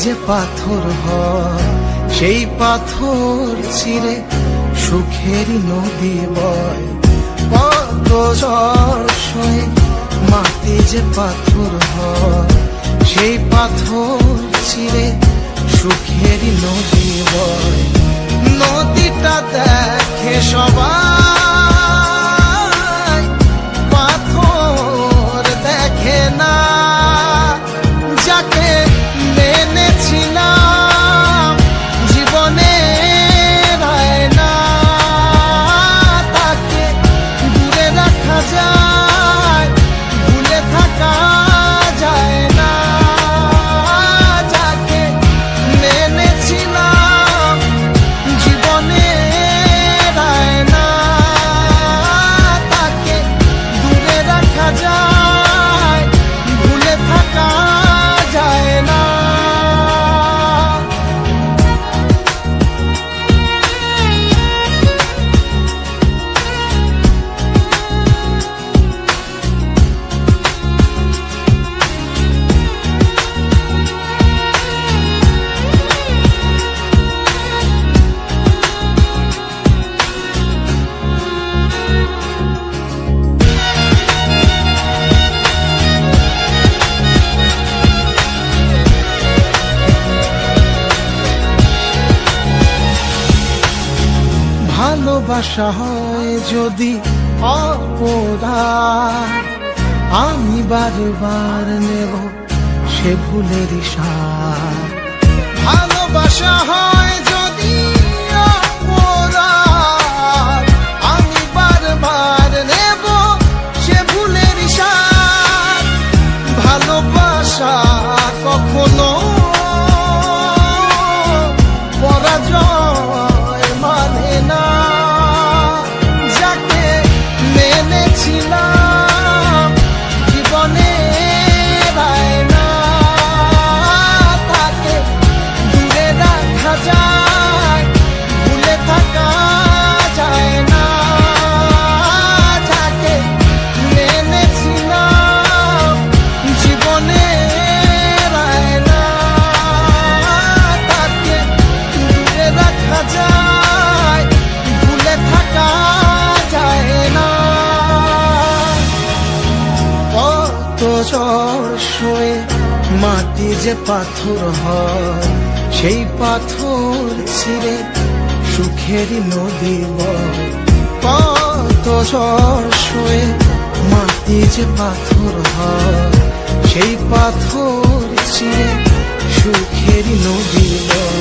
যে পাথর হয়, সেই পাথর ছিঁড়ে সুখেরই নদী বয়। কত ঝড় সয়ে মাটি যে পাথর হয়, সেই পাথর ছিঁড়ে সুখেরই নদী বয়। নদীটা দেখে সবাই, পাথর দেখে না। যাকে মেনেছিলাম জীবনে রায় না, তাকে দূরে রাখা যায়, ভুলে থাকা যায় না। যাকে মেনেছিলাম জীবনে রায় না, তাকে দূরে রাখা যায়, ভুলে থাকা যায় না। ভালোবাসা হয় যদি অপরাধ, আমি বারবার নেব সে ভুলের সাথ। ভালোবাসা হয় যদি অপরাধ, আমি বারবার নেব সে ভুলের সাথ। ভালোবাসা কখনো পরাজয় মানে না। যাকে মেনেছিলাম জীবনে রায় না, তাকে দূরে রাখা যায়, ভুলে থাকা যায় না। যাকে মেনেছিলাম জীবনে রায় না, তাকে দূরে রাখা যায়, ভুলে থাকা যায় না। কত ঝড় সয়ে মাটি যে পাথর হয়, সেই পাথর ছিঁড়ে সুখেরই নদী বয়। কত ঝড় সয়ে মাটি যে পাথর হয়, সেই পাথর ছিঁড়ে সুখেরই নদী বয়।